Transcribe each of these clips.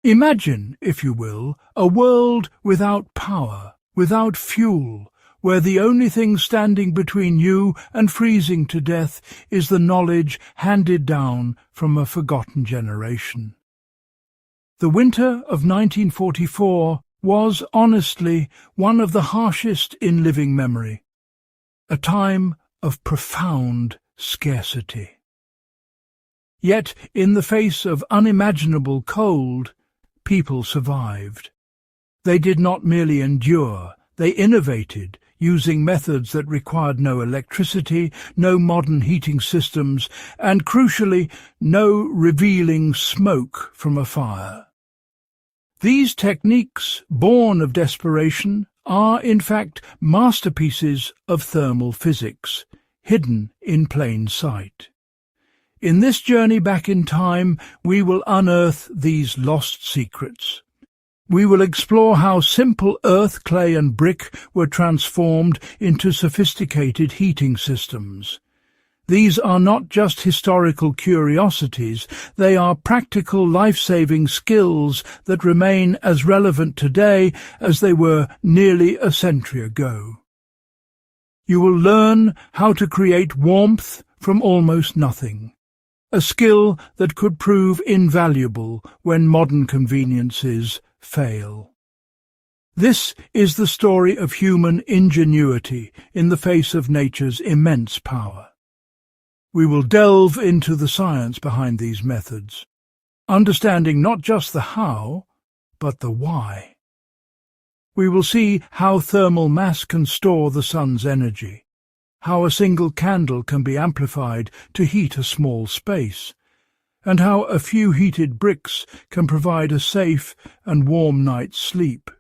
Imagine, if you will, a world without power, without fuel, where the only thing standing between you and freezing to death is the knowledge handed down from a forgotten generation. The winter of 1944 was, honestly, one of the harshest in living memory, a time of profound scarcity. Yet, in the face of unimaginable cold, people survived. They did not merely endure, they innovated, using methods that required no electricity, no modern heating systems, and, crucially, no revealing smoke from a fire. These techniques, born of desperation, are, in fact, masterpieces of thermal physics, hidden in plain sight. In this journey back in time, we will unearth these lost secrets. We will explore how simple earth, clay and brick were transformed into sophisticated heating systems. These are not just historical curiosities, they are practical life-saving skills that remain as relevant today as they were nearly a century ago. You will learn how to create warmth from almost nothing, a skill that could prove invaluable when modern conveniences fail. This is the story of human ingenuity in the face of nature's immense power. We will delve into the science behind these methods, understanding not just the how, but the why. We will see how thermal mass can store the sun's energy, how a single candle can be amplified to heat a small space, and how a few heated bricks can provide a safe and warm night's sleep.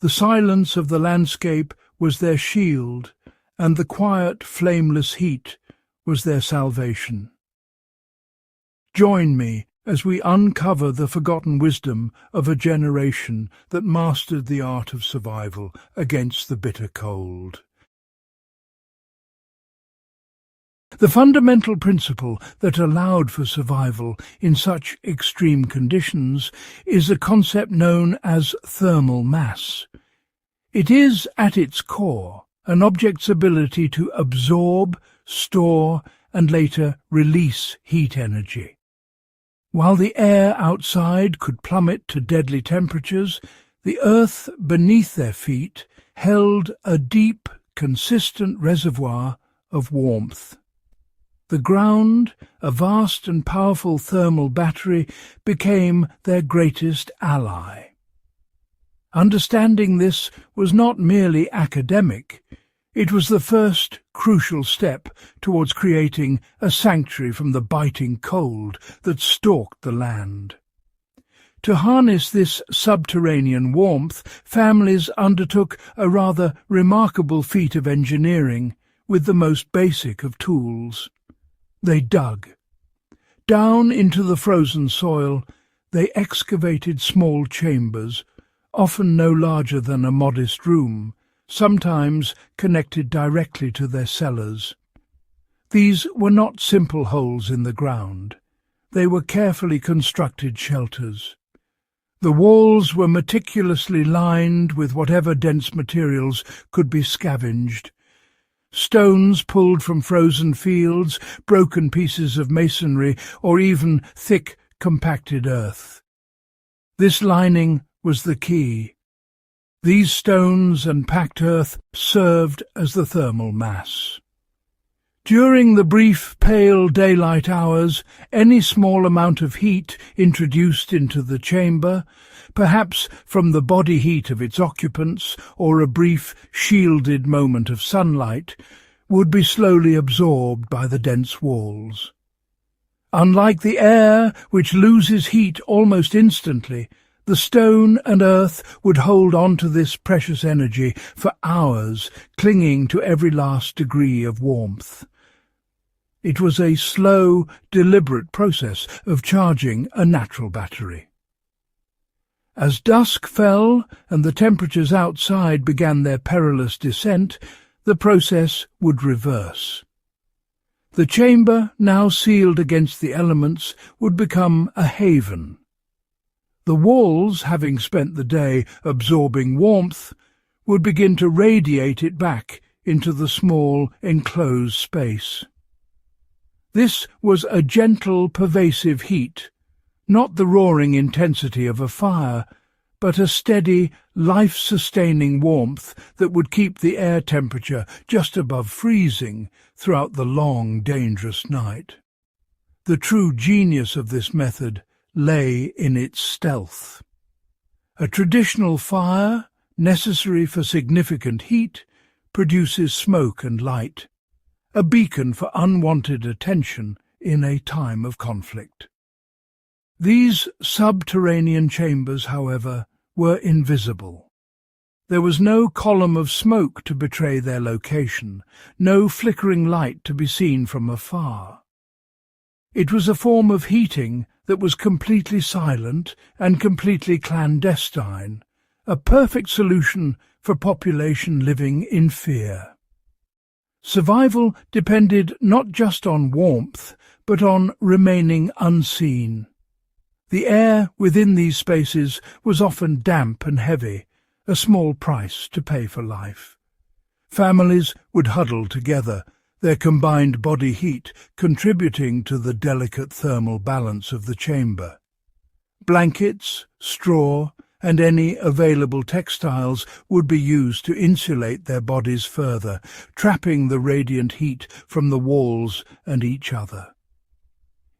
The silence of the landscape was their shield, and the quiet, flameless heat was their salvation. Join me as we uncover the forgotten wisdom of a generation that mastered the art of survival against the bitter cold. The fundamental principle that allowed for survival in such extreme conditions is a concept known as thermal mass. It is, at its core, an object's ability to absorb, store, and later release heat energy. While the air outside could plummet to deadly temperatures, the earth beneath their feet held a deep, consistent reservoir of warmth. The ground, a vast and powerful thermal battery, became their greatest ally. Understanding this was not merely academic. It was the first crucial step towards creating a sanctuary from the biting cold that stalked the land. To harness this subterranean warmth, families undertook a rather remarkable feat of engineering with the most basic of tools. They dug. Down into the frozen soil, they excavated small chambers, often no larger than a modest room, sometimes connected directly to their cellars. These were not simple holes in the ground. They were carefully constructed shelters. The walls were meticulously lined with whatever dense materials could be scavenged. Stones pulled from frozen fields, broken pieces of masonry, or even thick, compacted earth. This lining was the key. These stones and packed earth served as the thermal mass. During the brief, pale daylight hours, any small amount of heat introduced into the chamber, perhaps from the body heat of its occupants or a brief, shielded moment of sunlight, would be slowly absorbed by the dense walls. Unlike the air, which loses heat almost instantly, the stone and earth would hold on to this precious energy for hours, clinging to every last degree of warmth. It was a slow, deliberate process of charging a natural battery. As dusk fell and the temperatures outside began their perilous descent, the process would reverse. The chamber, now sealed against the elements, would become a haven. The walls, having spent the day absorbing warmth, would begin to radiate it back into the small enclosed space. This was a gentle, pervasive heat, not the roaring intensity of a fire, but a steady, life-sustaining warmth that would keep the air temperature just above freezing throughout the long, dangerous night. The true genius of this method lay in its stealth. A traditional fire, necessary for significant heat, produces smoke and light, a beacon for unwanted attention in a time of conflict. These subterranean chambers, however, were invisible. There was no column of smoke to betray their location, no flickering light to be seen from afar. It was a form of heating that was completely silent and completely clandestine, a perfect solution for population living in fear. Survival depended not just on warmth, but on remaining unseen. The air within these spaces was often damp and heavy, a small price to pay for life. Families would huddle together, their combined body heat contributing to the delicate thermal balance of the chamber. Blankets, straw, and any available textiles would be used to insulate their bodies further, trapping the radiant heat from the walls and each other.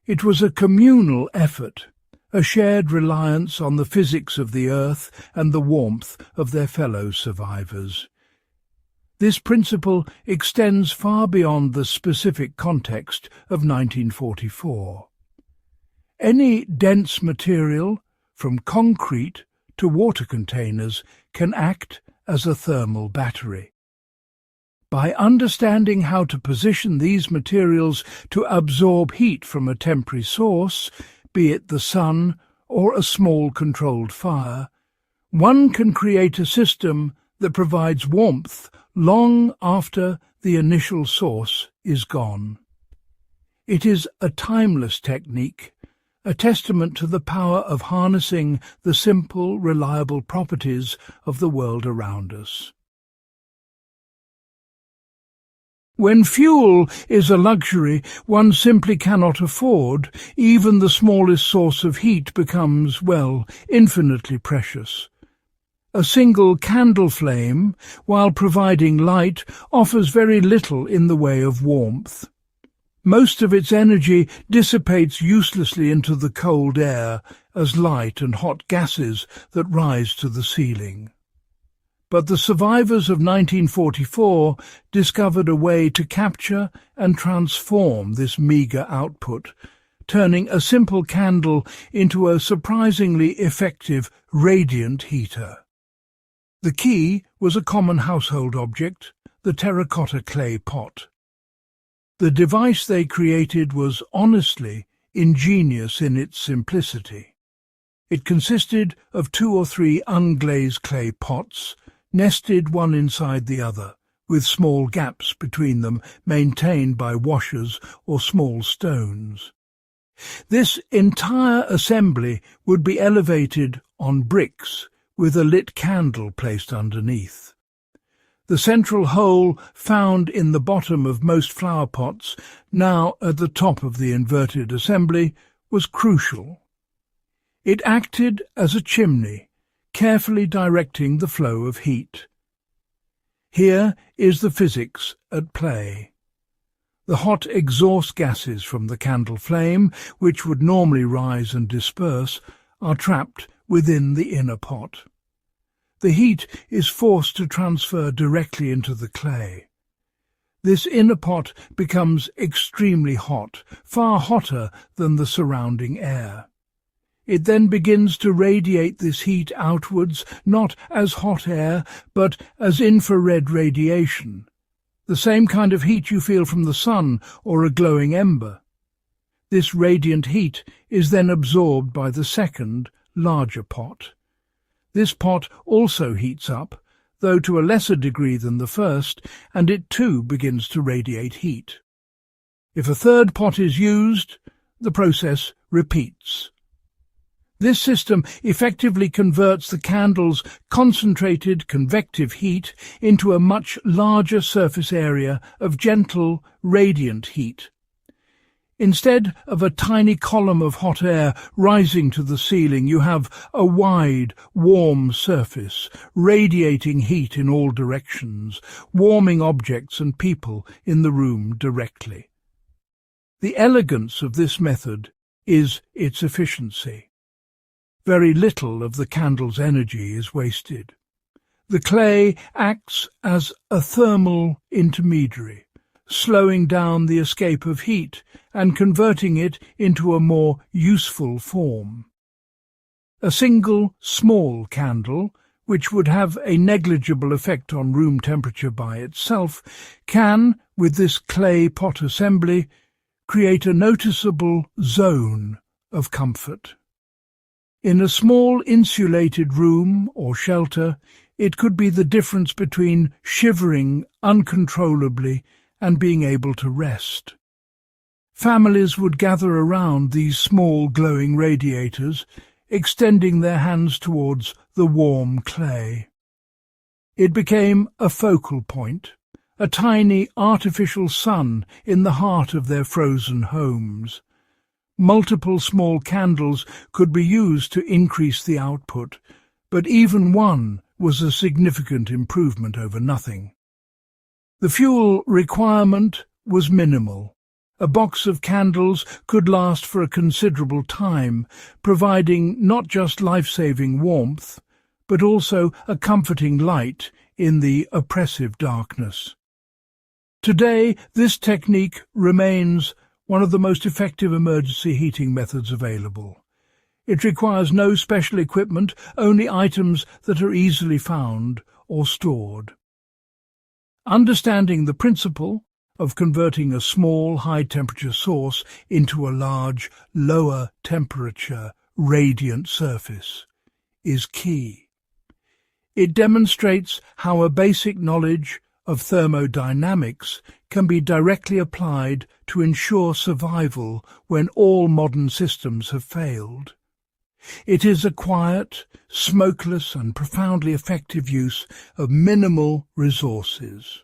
It was a communal effort, a shared reliance on the physics of the earth and the warmth of their fellow survivors. This principle extends far beyond the specific context of 1944. Any dense material, from concrete to water containers, can act as a thermal battery. By understanding how to position these materials to absorb heat from a temporary source, be it the sun or a small controlled fire, one can create a system that provides warmth long after the initial source is gone. It is a timeless technique, a testament to the power of harnessing the simple, reliable properties of the world around us. When fuel is a luxury one simply cannot afford, even the smallest source of heat becomes, well, infinitely precious. A single candle flame, while providing light, offers very little in the way of warmth. Most of its energy dissipates uselessly into the cold air as light and hot gases that rise to the ceiling. But the survivors of 1944 discovered a way to capture and transform this meagre output, turning a simple candle into a surprisingly effective radiant heater. The key was a common household object, the terracotta clay pot. The device they created was honestly ingenious in its simplicity. It consisted of 2 or 3 unglazed clay pots, nested one inside the other, with small gaps between them maintained by washers or small stones. This entire assembly would be elevated on bricks, with a lit candle placed underneath. The central hole found in the bottom of most flower pots, now at the top of the inverted assembly, was crucial. It acted as a chimney, carefully directing the flow of heat. Here is the physics at play. The hot exhaust gases from the candle flame, which would normally rise and disperse, are trapped within the inner pot. The heat is forced to transfer directly into the clay. This inner pot becomes extremely hot, far hotter than the surrounding air. It then begins to radiate this heat outwards, not as hot air, but as infrared radiation, the same kind of heat you feel from the sun or a glowing ember. This radiant heat is then absorbed by the second, larger pot. This pot also heats up, though to a lesser degree than the first, and it too begins to radiate heat. If a third pot is used, the process repeats. This system effectively converts the candle's concentrated convective heat into a much larger surface area of gentle, radiant heat. Instead of a tiny column of hot air rising to the ceiling, you have a wide, warm surface, radiating heat in all directions, warming objects and people in the room directly. The elegance of this method is its efficiency. Very little of the candle's energy is wasted. The clay acts as a thermal intermediary, slowing down the escape of heat and converting it into a more useful form. A single small candle, which would have a negligible effect on room temperature by itself, can, with this clay pot assembly, create a noticeable zone of comfort. In a small insulated room or shelter, it could be the difference between shivering uncontrollably and being able to rest. Families would gather around these small glowing radiators, extending their hands towards the warm clay. It became a focal point, a tiny artificial sun in the heart of their frozen homes. Multiple small candles could be used to increase the output, but even one was a significant improvement over nothing. The fuel requirement was minimal. A box of candles could last for a considerable time, providing not just life-saving warmth, but also a comforting light in the oppressive darkness. Today, this technique remains one of the most effective emergency heating methods available. It requires no special equipment, only items that are easily found or stored. Understanding the principle of converting a small, high-temperature source into a large, lower-temperature, radiant surface is key. It demonstrates how a basic knowledge of thermodynamics can be directly applied to ensure survival when all modern systems have failed. It is a quiet, smokeless and profoundly effective use of minimal resources.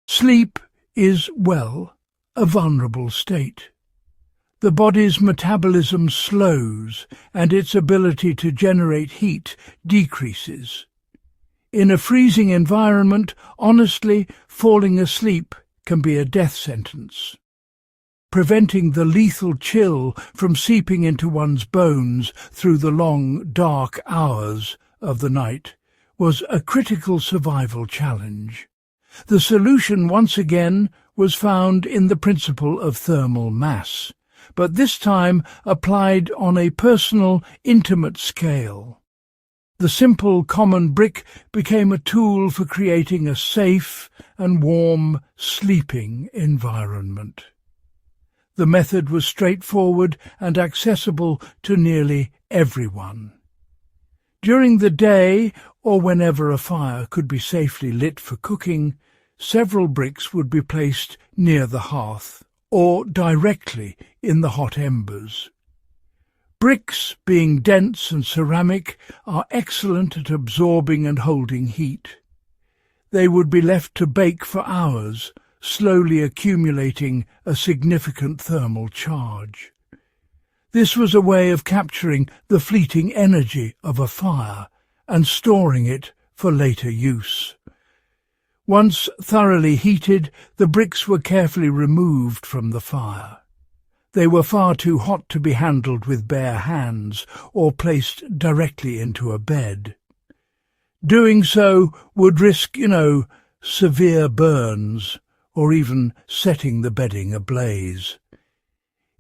Sleep is, well, a vulnerable state. The body's metabolism slows and its ability to generate heat decreases. In a freezing environment, honestly, falling asleep can be a death sentence. Preventing the lethal chill from seeping into one's bones through the long, dark hours of the night was a critical survival challenge. The solution, once again, was found in the principle of thermal mass, but this time applied on a personal, intimate scale. The simple common brick became a tool for creating a safe and warm sleeping environment. The method was straightforward and accessible to nearly everyone. During the day, or whenever a fire could be safely lit for cooking, several bricks would be placed near the hearth or directly in the hot embers. Bricks, being dense and ceramic, are excellent at absorbing and holding heat. They would be left to bake for hours, slowly accumulating a significant thermal charge. This was a way of capturing the fleeting energy of a fire and storing it for later use. Once thoroughly heated, the bricks were carefully removed from the fire. They were far too hot to be handled with bare hands or placed directly into a bed. Doing so would risk, severe burns, or even setting the bedding ablaze.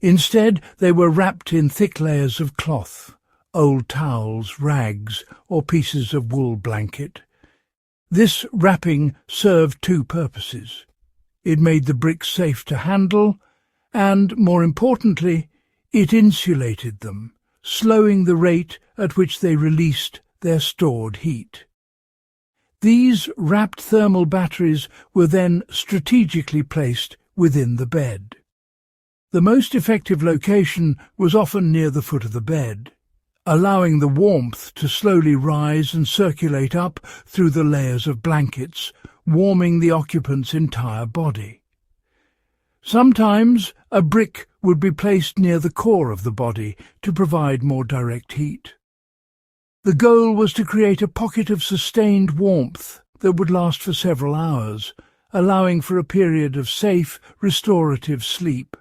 Instead, they were wrapped in thick layers of cloth, old towels, rags, or pieces of wool blanket. This wrapping served two purposes. It made the bricks safe to handle, and, more importantly, it insulated them, slowing the rate at which they released their stored heat. These wrapped thermal batteries were then strategically placed within the bed. The most effective location was often near the foot of the bed, allowing the warmth to slowly rise and circulate up through the layers of blankets, warming the occupant's entire body. Sometimes a brick would be placed near the core of the body to provide more direct heat. The goal was to create a pocket of sustained warmth that would last for several hours, allowing for a period of safe, restorative sleep.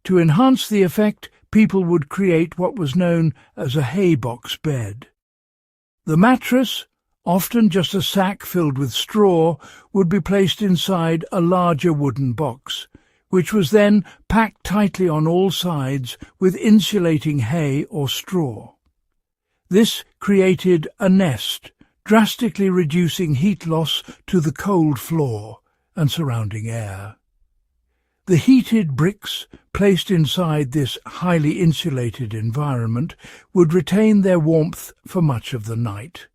To enhance the effect, people would create what was known as a haybox bed. The mattress, often just a sack filled with straw, would be placed inside a larger wooden box, which was then packed tightly on all sides with insulating hay or straw. This created a nest, drastically reducing heat loss to the cold floor and surrounding air. The heated bricks placed inside this highly insulated environment would retain their warmth for much of the night.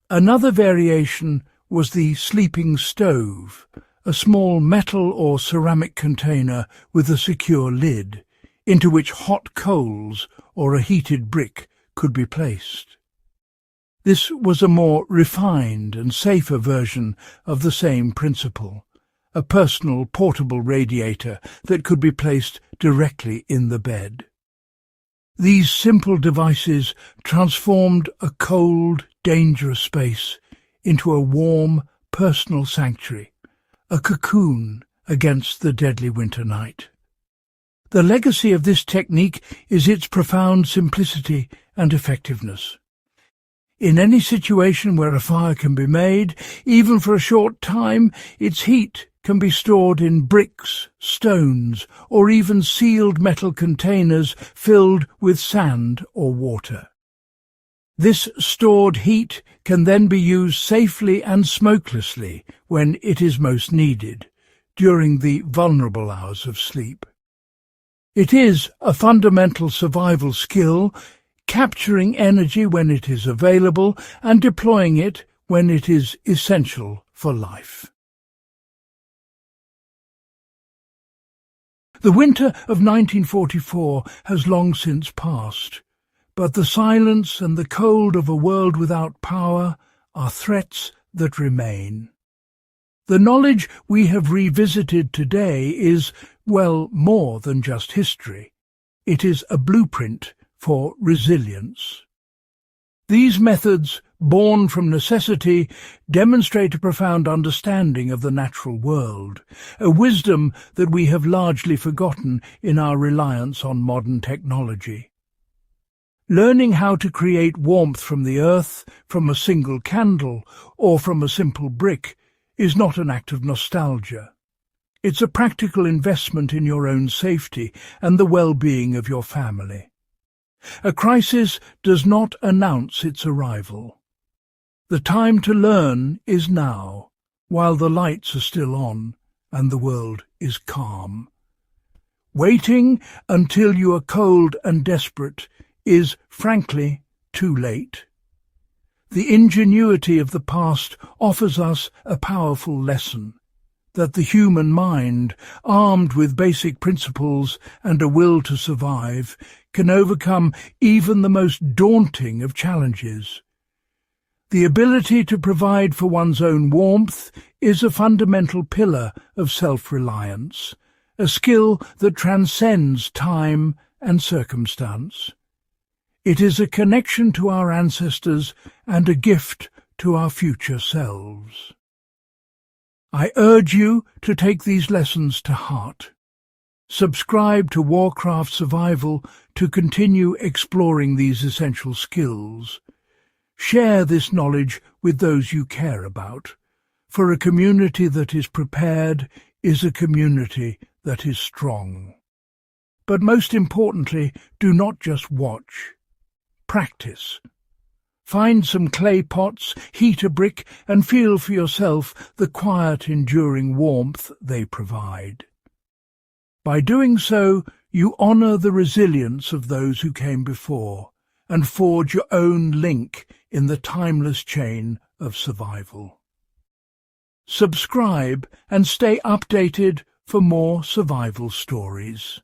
Another variation was the sleeping stove, a small metal or ceramic container with a secure lid, into which hot coals or a heated brick could be placed. This was a more refined and safer version of the same principle, a personal portable radiator that could be placed directly in the bed. These simple devices transformed a cold, dangerous space into a warm, personal sanctuary, a cocoon against the deadly winter night. The legacy of this technique is its profound simplicity and effectiveness. In any situation where a fire can be made, even for a short time, its heat can be stored in bricks, stones, or even sealed metal containers filled with sand or water. This stored heat can then be used safely and smokelessly when it is most needed, during the vulnerable hours of sleep. It is a fundamental survival skill, capturing energy when it is available and deploying it when it is essential for life. The winter of 1944 has long since passed, but the silence and the cold of a world without power are threats that remain. The knowledge we have revisited today is, well, more than just history. It is a blueprint for resilience. These methods, born from necessity, demonstrate a profound understanding of the natural world, a wisdom that we have largely forgotten in our reliance on modern technology. Learning how to create warmth from the earth, from a single candle, or from a simple brick is not an act of nostalgia. It's a practical investment in your own safety and the well-being of your family. A crisis does not announce its arrival. The time to learn is now, while the lights are still on and the world is calm. Waiting until you are cold and desperate is, frankly, too late. The ingenuity of the past offers us a powerful lesson, that the human mind, armed with basic principles and a will to survive, can overcome even the most daunting of challenges. The ability to provide for one's own warmth is a fundamental pillar of self-reliance, a skill that transcends time and circumstance. It is a connection to our ancestors and a gift to our future selves. I urge you to take these lessons to heart. Subscribe to Warcraft Survival to continue exploring these essential skills. Share this knowledge with those you care about, for a community that is prepared is a community that is strong. But most importantly, do not just watch. Practice. Find some clay pots, heat a brick, and feel for yourself the quiet, enduring warmth they provide. By doing so, you honour the resilience of those who came before, and forge your own link in the timeless chain of survival. Subscribe and stay updated for more survival stories.